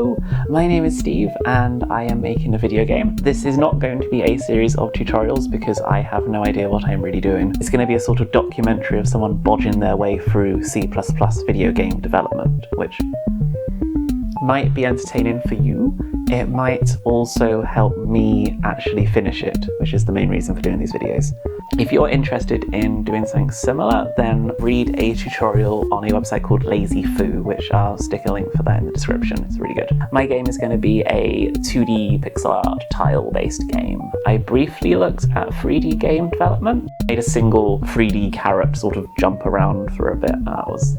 Hello, my name is Steve and I am making a video game. This is not going to be a series of tutorials because I have no idea what I'm really doing. It's going to be a sort of documentary of someone bodging their way through C++ video game development, which might be entertaining for you. It might also help me actually finish it, which is the main reason for doing these videos. If you're interested in doing something similar, then read a tutorial on a website called Lazy Foo, which I'll stick a link for that in the description. It's really good. My game is going to be a 2D pixel art tile-based game. I briefly looked at 3D game development. Made a single 3D carrot sort of jump around for a bit. That was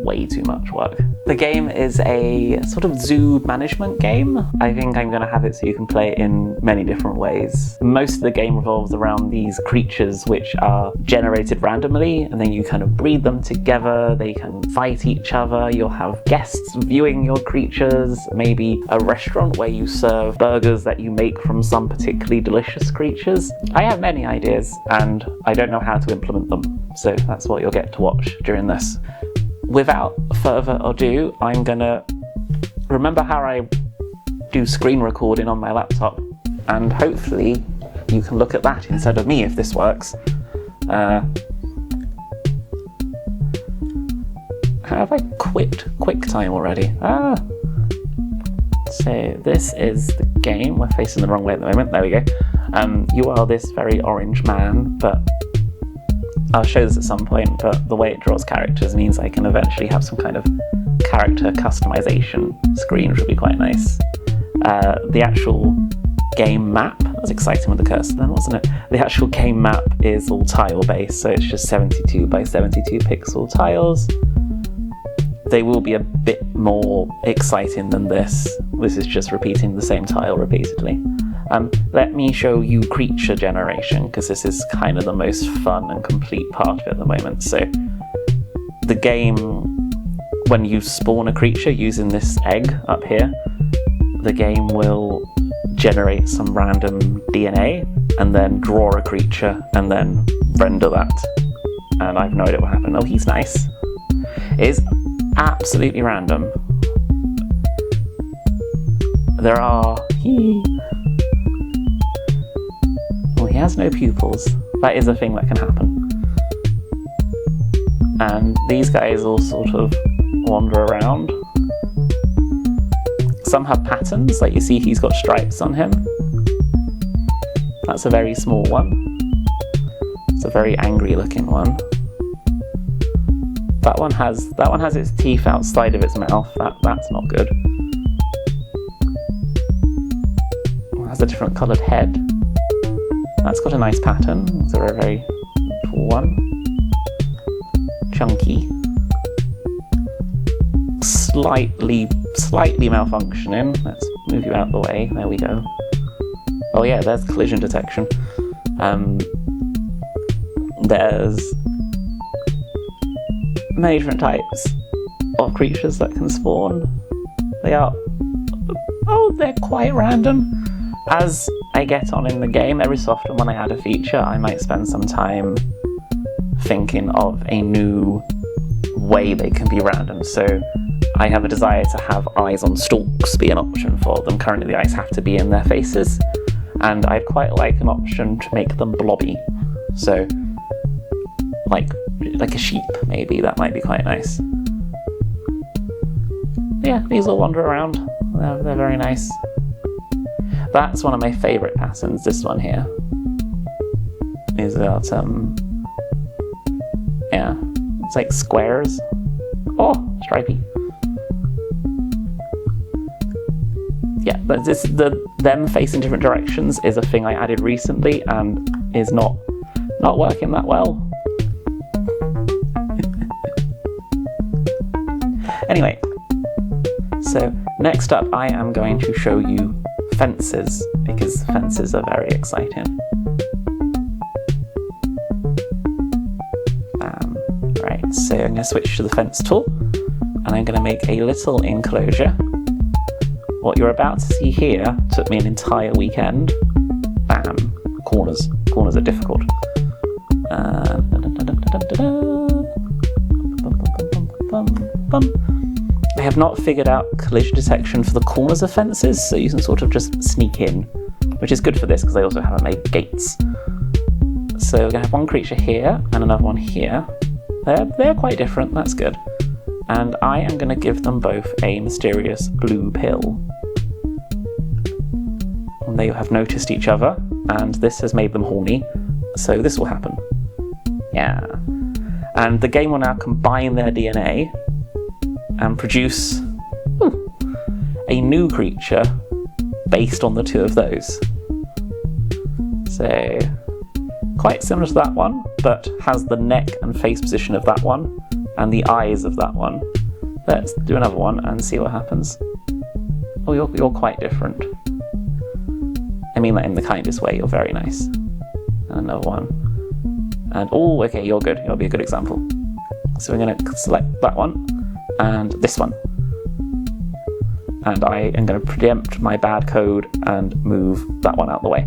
way too much work. The game is a sort of zoo management game. I think I'm going to have it so you can play it in many different ways. Most of the game revolves around these creatures which are generated randomly, and then you kind of breed them together. They can fight each other. You'll have guests viewing your creatures, maybe a restaurant where you serve burgers that you make from some particularly delicious creatures. I have many ideas and I don't know how to implement them, so that's what you'll get to watch during this. Without further ado, I'm gonna remember how I do screen recording on my laptop, and hopefully you can look at that instead of me if this works. Have I quit QuickTime already? So this is the game. We're facing the wrong way at the moment. There we go. You are this very orange man, but I'll show this at some point, but the way it draws characters means I can eventually have some kind of character customization screen, which would be quite nice. The actual game map, that was exciting with the cursor then, wasn't it? The actual game map is all tile-based, so it's just 72 by 72 pixel tiles. They will be a bit more exciting than this. This is just repeating the same tile repeatedly. Let me show you creature generation, because this is kind of the most fun and complete part of it at the moment. So the game, when you spawn a creature using this egg up here, the game will generate some random DNA and then draw a creature and then render that. And I have no idea what happened. Oh, he's nice. It is absolutely random. There are... He has no pupils. That is a thing that can happen. And these guys all sort of wander around. Some have patterns, like you see he's got stripes on him. That's a very small one. It's a very angry looking one. That one has its teeth outside of its mouth. That's not good. It has a different coloured head. That's got a nice pattern. It's a very tall one. Chunky. Slightly malfunctioning. Let's move you out the way. There we go. Oh yeah, there's collision detection. There's many different types of creatures that can spawn. They're quite random. As I get on in the game, every so often when I add a feature, I might spend some time thinking of a new way they can be random. So I have a desire to have eyes on stalks be an option for them. Currently the eyes have to be in their faces, and I'd quite like an option to make them blobby. So like a sheep, maybe. That might be quite nice. Yeah, these all wander around. They're very nice. That's one of my favourite patterns, this one here. Is got yeah, it's like squares. Oh, stripy. Yeah, but them facing different directions is a thing I added recently and is not working that well. Anyway, so next up I am going to show you fences, because fences are very exciting. Right, so I'm going to switch to the fence tool, and I'm going to make a little enclosure. What you're about to see here took me an entire weekend. Bam! Corners. Corners are difficult. They have not figured out collision detection for the corners of fences, so you can sort of just sneak in, which is good for this because they also haven't made gates. So we're going to have one creature here and another one here. They're quite different, that's good. And I am going to give them both a mysterious blue pill. And they have noticed each other, and this has made them horny, so this will happen. Yeah. And the game will now combine their DNA and produce a new creature based on the two of those. So, quite similar to that one, but has the neck and face position of that one, and the eyes of that one. Let's do another one and see what happens. Oh, you're quite different. I mean that in the kindest way, you're very nice. And another one. And, oh, okay, you're good. You'll be a good example. So we're going to select that one, and this one. And I am going to preempt my bad code and move that one out of the way.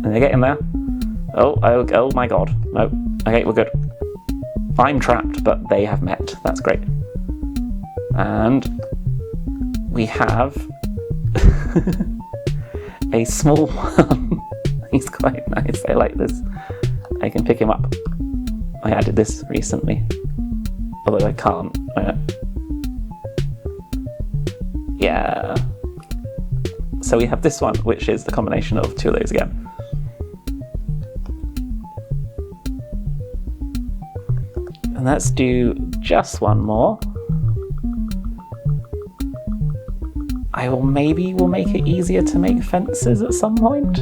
And they get in there. Oh my god. No. Okay, we're good. I'm trapped, but they have met. That's great. And we have a small one. He's quite nice. I like this. I can pick him up. I added this recently. Although I can't. Yeah. So we have this one, which is the combination of two of those again. And let's do just one more. Maybe we'll make it easier to make fences at some point.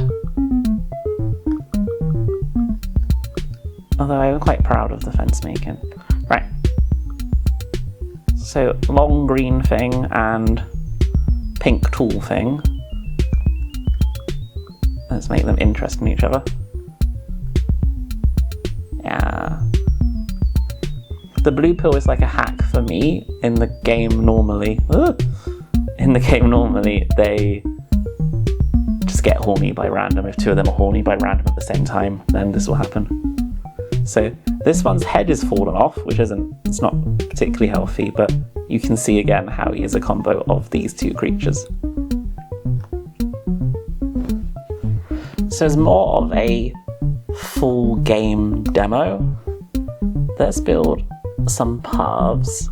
Although I'm quite proud of the fence making. Right. So long green thing and pink tool thing. Let's make them interested in each other. Yeah. The blue pill is like a hack for me. In the game normally, they just get horny by random. If two of them are horny by random at the same time, then this will happen. So this one's head is fallen off, it's not particularly healthy, but you can see again how he is a combo of these two creatures. So as more of a full game demo, let's build some paths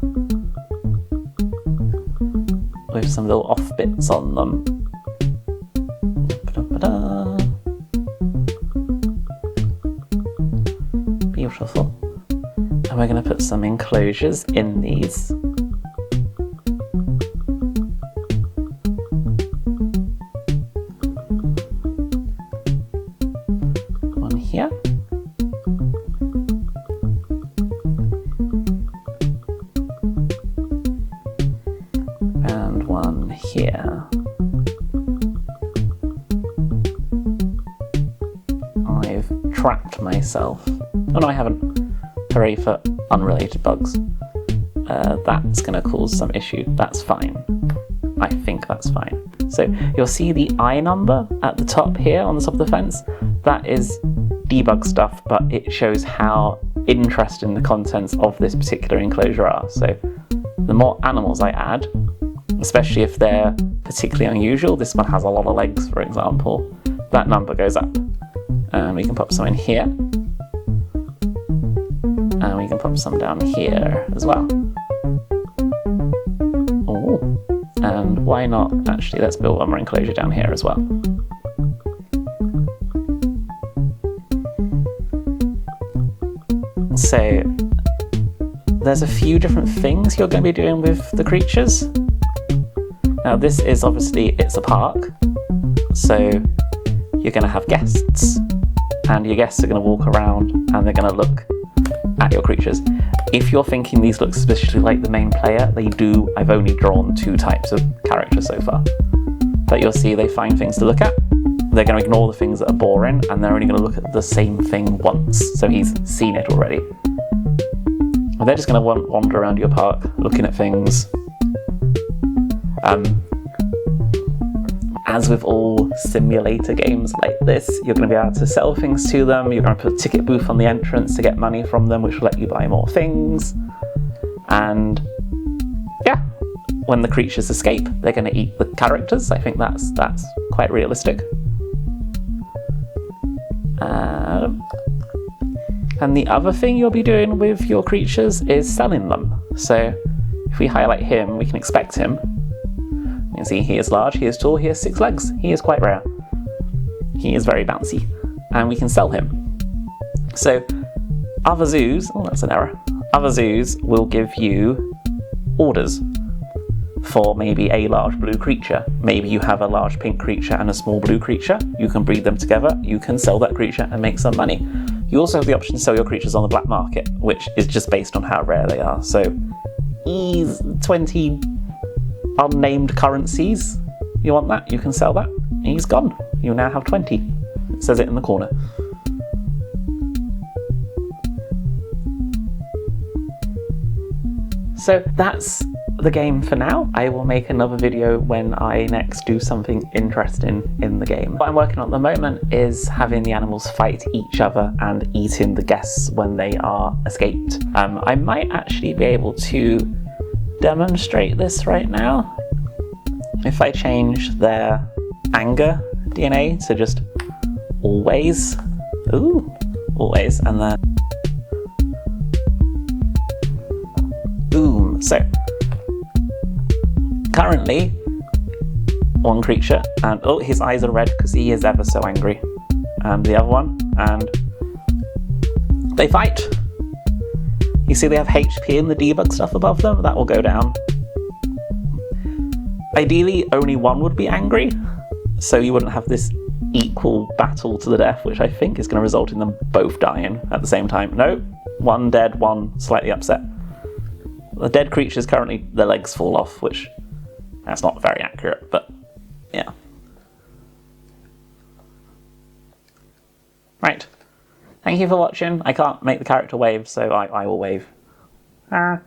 with some little off bits on them. Beautiful. And we're going to put some enclosures in these. One here. And one here. I've trapped myself. Oh no, I haven't. Hooray for unrelated bugs. That's going to cause some issue. That's fine. I think that's fine. So you'll see the I number at the top here on the top of the fence. That is debug stuff, but it shows how interesting the contents of this particular enclosure are. So the more animals I add, especially if they're particularly unusual, this one has a lot of legs, for example, that number goes up. And we can pop some in here. And we can pop some down here as well. Oh, and why not? Actually, let's build one more enclosure down here as well. So there's a few different things you're going to be doing with the creatures. Now this is obviously, it's a park, so you're going to have guests, and your guests are going to walk around and they're going to look at your creatures. If you're thinking these look suspiciously like the main player, they do. I've only drawn two types of characters so far. But you'll see they find things to look at. They're going to ignore the things that are boring, and they're only going to look at the same thing once. So he's seen it already. And they're just going to wander around your park, looking at things. As with all simulator games like this, you're going to be able to sell things to them. You're going to put a ticket booth on the entrance to get money from them, which will let you buy more things. And yeah, when the creatures escape, they're going to eat the characters. I think that's quite realistic. And the other thing you'll be doing with your creatures is selling them. So if we highlight him, we can expect him. You can see he is large, he is tall, he has 6 legs. He is quite rare. He is very bouncy. And we can sell him. So other zoos, oh that's an error. Other zoos will give you orders for maybe a large blue creature. Maybe you have a large pink creature and a small blue creature. You can breed them together, you can sell that creature and make some money. You also have the option to sell your creatures on the black market, which is just based on how rare they are. So, 20 unnamed currencies. You want that? You can sell that. He's gone. You now have 20. It says it in the corner. So that's the game for now. I will make another video when I next do something interesting in the game. What I'm working on at the moment is having the animals fight each other and eating the guests when they are escaped. I might actually be able to demonstrate this right now. If I change their anger DNA to just always, always, and then boom. So currently, one creature, and oh, his eyes are red because he is ever so angry. And the other one, and they fight. You see they have HP in the debug stuff above them, that will go down. Ideally, only one would be angry, so you wouldn't have this equal battle to the death, which I think is going to result in them both dying at the same time. No, one dead, one slightly upset. The dead creatures currently, their legs fall off, which that's not very accurate, but yeah. Right. Thank you for watching. I can't make the character wave, so I will wave. Ah.